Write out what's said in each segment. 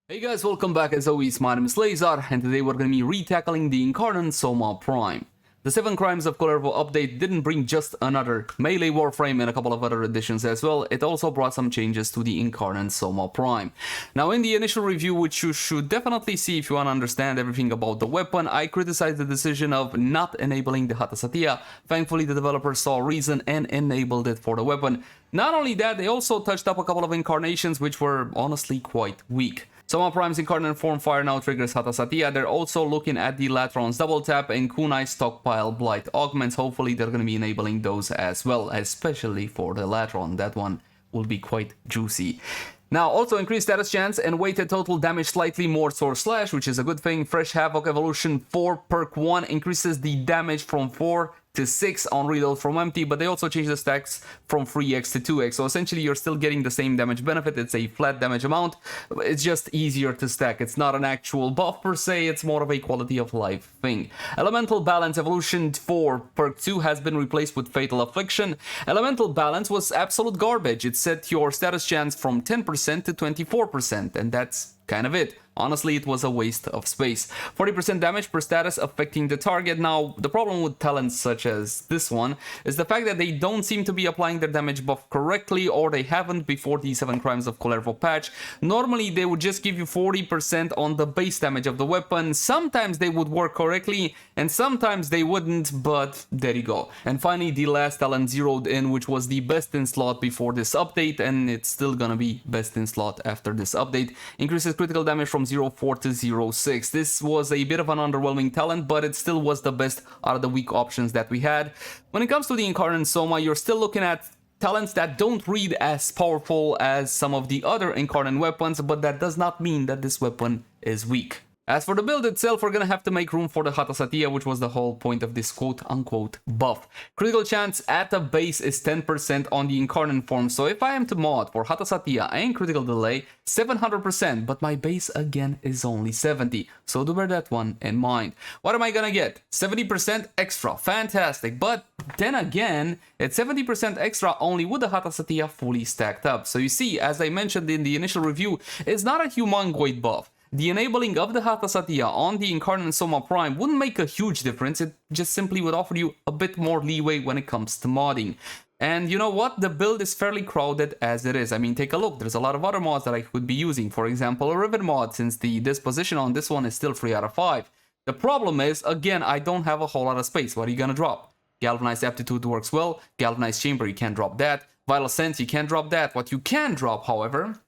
Hey guys, welcome back. As always, my name is Laser, and today we're going to be re-tackling the Incarnon Soma Prime. The Seven Crimes of Kullervo update didn't bring just another melee Warframe and a couple of other additions as well, it also brought some changes to the Incarnon Soma Prime. Now in the initial review, which you should definitely see if you want to understand everything about the weapon, I criticized the decision of not enabling the Hata Satya. Thankfully the developers saw reason and enabled it for the weapon. Not only that, they also touched up a couple of incarnations which were honestly quite weak. Soma Prime's Incarnon form fire now triggers Hata Satya. They're also looking at the Latron's double tap and Kunai's stockpile blight augments. Hopefully they're going to be enabling those as well, especially for the Latron. That one will be quite juicy. Now, also increased status chance and weighted total damage slightly more Sword Slash, which is a good thing. Fresh Havoc Evolution 4 perk 1 increases the damage from 4 to 6 on reload from empty, but they also change the stacks from 3x to 2x. So essentially you're still getting the same damage benefit. It's a flat damage amount. It's just easier to stack. It's not an actual buff per se, it's more of a quality of life thing. Elemental Balance Evolution 4 perk 2 has been replaced with Fatal Affliction. Elemental Balance was absolute garbage. It set your status chance from 10% to 24%, and that's kind of it. Honestly, it was a waste of space. 40% damage per status affecting the target. Now, the problem with talents such as this one is the fact that they don't seem to be applying their damage buff correctly, or they haven't before the 7 Crimes of Kullervo patch. Normally, they would just give you 40% on the base damage of the weapon. Sometimes they would work correctly, and sometimes they wouldn't, but there you go. And finally, the last talent zeroed in, which was the best in slot before this update, and it's still gonna be best in slot after this update. Increases critical damage from 0.4 to 0.6. This was a bit of an underwhelming talent, but it still was the best out of the weak options that we had. When it comes to the Incarnon Soma, you're still looking at talents that don't read as powerful as some of the other Incarnon weapons, but that does not mean that this weapon is weak. As for the build itself, we're gonna have to make room for the Hata Satya, which was the whole point of this quote-unquote buff. Critical chance at the base is 10% on the Incarnon form, so if I am to mod for Hata Satya and critical delay, 700%, but my base again is only 70, so do bear that one in mind. What am I gonna get? 70% extra, fantastic, but then again, it's 70% extra only with the Hata Satya fully stacked up. So you see, as I mentioned in the initial review, it's not a humongoid buff. The enabling of the Hata Satya on the Incarnon Soma Prime wouldn't make a huge difference, it just simply would offer you a bit more leeway when it comes to modding. And you know what, the build is fairly crowded as it is. I mean, take a look, there's a lot of other mods that I could be using. For example, a Rivet mod, since the disposition on this one is still 3 out of 5. The problem is, again, I don't have a whole lot of space. What are you gonna drop? Galvanized Aptitude works well, Galvanized Chamber, you can't drop that. Vital Sense, you can't drop that. What you can drop, however,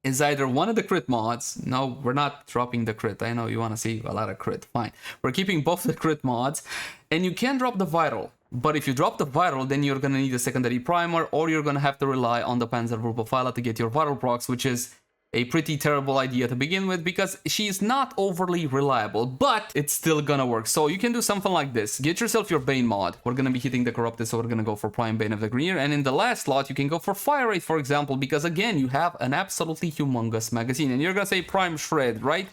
is either one of the crit mods. No, we're not dropping the crit. I know you want to see a lot of crit. Fine. We're keeping both the crit mods. And you can drop the vital. But if you drop the vital, then you're going to need a secondary primer, or you're going to have to rely on the Panzerwurfpfeiler to get your vital procs, which is a pretty terrible idea to begin with, because she's not overly reliable, but it's still gonna work. So you can do something like this. Get yourself your Bane mod. We're gonna be hitting the Corrupted, so we're gonna go for Prime Bane of the Greener. And in the last slot, you can go for Fire Rate, for example, because again, you have an absolutely humongous magazine. And you're gonna say Prime Shred, right?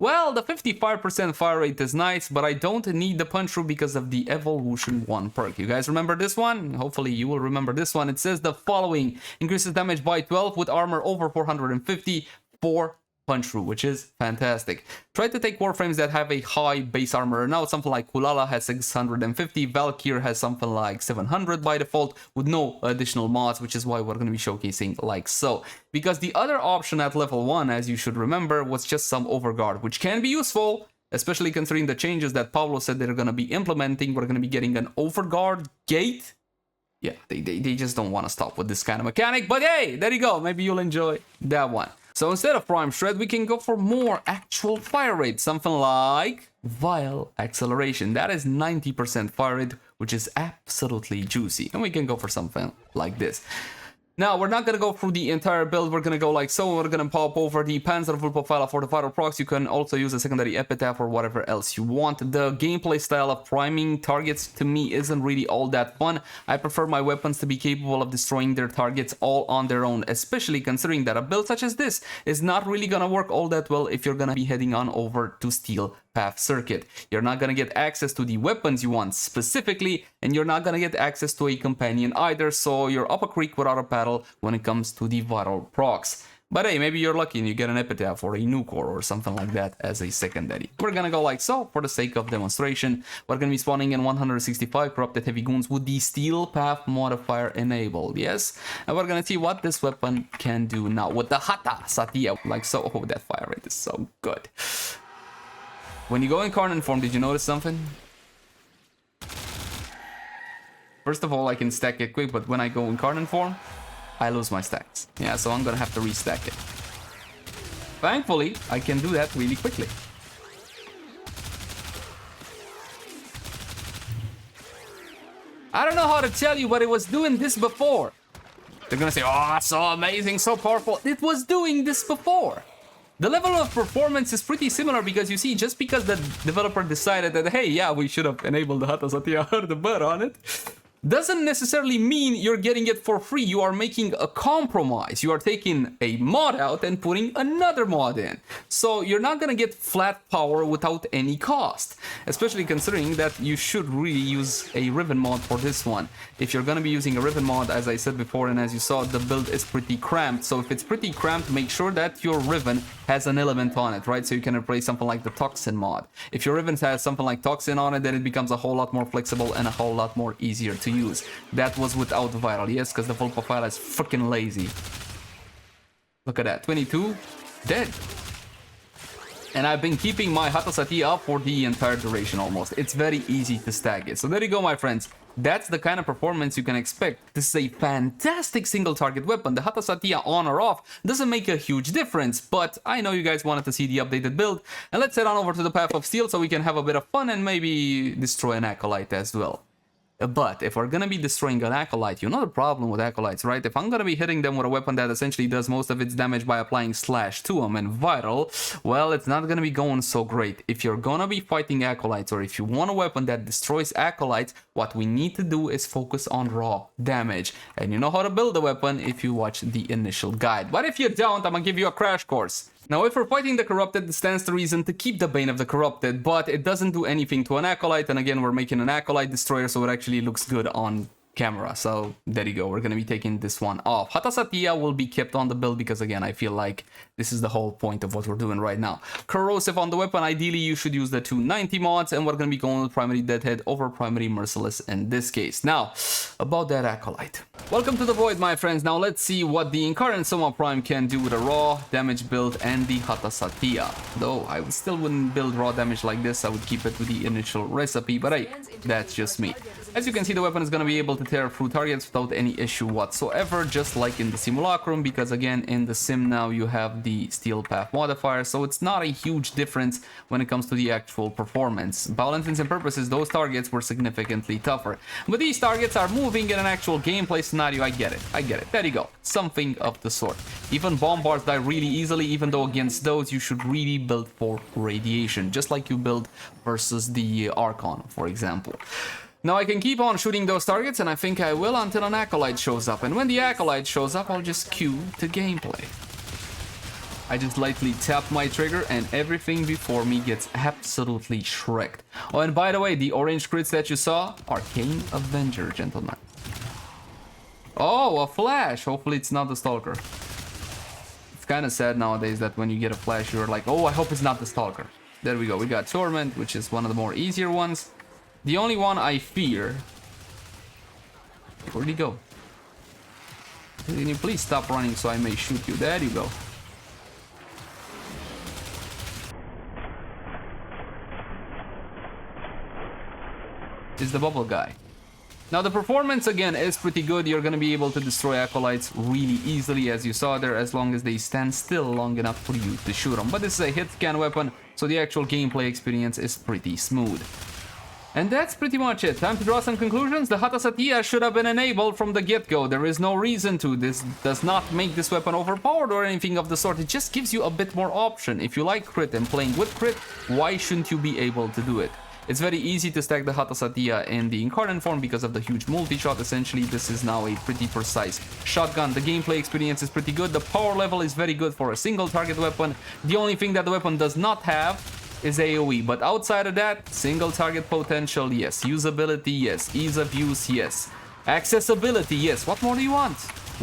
Well, the 55% fire rate is nice, but I don't need the punch through because of the Evolution 1 perk. You guys remember this one? Hopefully you will remember this one. It says the following: increases damage by 12 with armor over 450 for punch through, which is fantastic. Try to take Warframes that have a high base armor. Now something like Kulala has 650, Valkyr has something like 700 by default with no additional mods, which is why we're going to be showcasing like so. Because the other option at level 1, as you should remember, was just some Overguard, which can be useful, especially considering the changes that Pablo said they're going to be implementing. We're going to be getting an Overguard gate. Yeah, they just don't want to stop with this kind of mechanic, but hey, there you go, maybe you'll enjoy that one. So instead of Prime Shred, we can go for more actual fire rate, something like Vile Acceleration. That is 90% fire rate, which is absolutely juicy. And we can go for something like this. Now, we're not going to go through the entire build, we're going to go like so, we're going to pop over the Panzerwurfpfeiler for the vital procs. You can also use a secondary epitaph or whatever else you want. The gameplay style of priming targets to me isn't really all that fun. I prefer my weapons to be capable of destroying their targets all on their own, especially considering that a build such as this is not really going to work all that well if you're going to be heading on over to Steel Path Circuit. You're not going to get access to the weapons you want specifically, and you're not going to get access to a companion either, so you're up a creek without a paddle when it comes to the vital procs. But hey, maybe you're lucky and you get an epitaph or a nuke or something like that as a secondary. We're gonna go like so for the sake of demonstration. We're gonna be spawning in 165 corrupted heavy goons with the steel path modifier enabled, yes? And we're gonna see what this weapon can do now with the Hata Satya, like so. Oh, that fire rate is so good. When you go in Incarnon form, did you notice something? First of all, I can stack it quick, but when I go in Incarnon form, I lose my stacks. Yeah, so I'm gonna have to restack it. Thankfully, I can do that really quickly. I don't know how to tell you, but it was doing this before. They're gonna say, oh, so amazing, so powerful. It was doing this before. The level of performance is pretty similar because you see, just because the developer decided that, hey, yeah, we should have enabled the Hata Satya the butt on it, doesn't necessarily mean you're getting it for free. You are making a compromise. You are taking a mod out and putting another mod in. So you're not gonna get flat power without any cost, especially considering that you should really use a Riven mod for this one. If you're gonna be using a Riven mod, as I said before and as you saw, the build is pretty cramped. So if it's pretty cramped, make sure that your Riven has an element on it, right? So you can replace something like the Toxin mod. If your Riven has something like Toxin on it, then it becomes a whole lot more flexible and a whole lot more easier to use. That was without viral, yes, because the full profile is freaking lazy. Look at that, 22 dead. And I've been keeping my Hata Satya up for the entire duration almost. It's very easy to stack it. So there you go, my friends. That's the kind of performance you can expect. This is a fantastic single target weapon. The Hata Satya on or off doesn't make a huge difference, but I know you guys wanted to see the updated build. And let's head on over to the Path of Steel so we can have a bit of fun and maybe destroy an Acolyte as well. But if we're gonna be destroying an Acolyte, you know the problem with Acolytes, right? If I'm gonna be hitting them with a weapon that essentially does most of its damage by applying slash to them and viral, well, it's not gonna be going so great. If you're gonna be fighting Acolytes, or if you want a weapon that destroys Acolytes, what we need to do is focus on raw damage. And you know how to build a weapon if you watch the initial guide. But if you don't, I'm gonna give you a crash course. Now, if we're fighting the Corrupted, it stands to reason to keep the Bane of the Corrupted, but it doesn't do anything to an Acolyte, and again, we're making an Acolyte Destroyer, so it actually looks good on camera. So there you go, we're gonna be taking this one off. Hata Satya will be kept on the build because, again, I feel like this is the whole point of what we're doing right now. Corrosive on the weapon, ideally you should use the 290 mods, and we're gonna be going with Primary Deadhead over Primary Merciless in this case. Now, about that Acolyte. Welcome to the Void, my friends. Now let's see what the Incarnon Soma Prime can do with a raw damage build and the Hata Satya. Though I still wouldn't build raw damage like this, I would keep it with the initial recipe, but hey, that's just me. As you can see, the weapon is going to be able to tear through targets without any issue whatsoever, just like in the Simulacrum, because again, in the Sim now you have the Steel Path modifier, so it's not a huge difference when it comes to the actual performance. By all intents and purposes, those targets were significantly tougher. But these targets are moving in an actual gameplay scenario, I get it. There you go, something of the sort. Even bombards die really easily, even though against those you should really build for radiation, just like you build versus the Archon, for example. Now I can keep on shooting those targets, and I think I will until an Acolyte shows up. And when the Acolyte shows up, I'll just cue to gameplay. I just lightly tap my trigger and everything before me gets absolutely shreked. Oh, and by the way, the orange crits that you saw, Arcane Avenger, gentlemen. Oh, a flash! Hopefully it's not the Stalker. It's kind of sad nowadays that when you get a flash, you're like, oh, I hope it's not the Stalker. There we go, we got Torment, which is one of the more easier ones. The only one I fear... Where'd he go? Can you please stop running so I may shoot you? There you go. Is the bubble guy. Now the performance again is pretty good. You're gonna be able to destroy Acolytes really easily, as you saw there, as long as they stand still long enough for you to shoot them. But this is a hit scan weapon, so the actual gameplay experience is pretty smooth. And that's pretty much it. Time to draw some conclusions. The Hata Satya should have been enabled from the get-go. There is no reason to. This does not make this weapon overpowered or anything of the sort. It just gives you a bit more option. If you like crit and playing with crit, why shouldn't you be able to do it? It's very easy to stack the Hata Satya in the Incarnon form because of the huge multi-shot. Essentially, this is now a pretty precise shotgun. The gameplay experience is pretty good. The power level is very good for a single target weapon. The only thing that the weapon does not have is AoE, but outside of that, single target potential, yes. Usability, yes. Ease of use, yes. Accessibility, yes. What more do you want?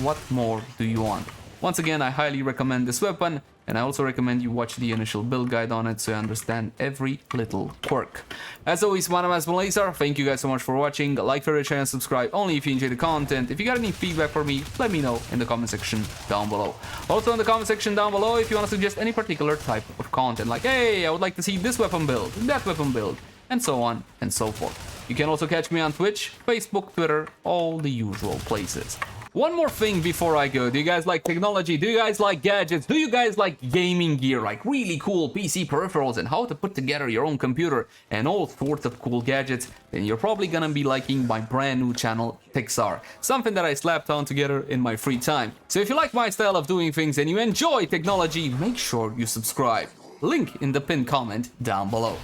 What more do you want? Once again, I highly recommend this weapon, and I also recommend you watch the initial build guide on it so you understand every little quirk. As always, my name has been Lazar. Thank you guys so much for watching. Like, favorite, share, and subscribe only if you enjoy the content. If you got any feedback for me, let me know in the comment section down below. Also in the comment section down below, if you want to suggest any particular type of content, like, hey, I would like to see this weapon build, that weapon build, and so on and so forth. You can also catch me on Twitch, Facebook, Twitter, all the usual places. One more thing before I go. Do you guys like technology? Do you guys like gadgets? Do you guys like gaming gear? Like really cool PC peripherals and how to put together your own computer and all sorts of cool gadgets? Then you're probably gonna be liking my brand new channel, Pixar. Something that I slapped on together in my free time. So if you like my style of doing things and you enjoy technology, make sure you subscribe. Link in the pinned comment down below.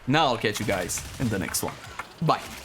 Now I'll catch you guys in the next one. Bye.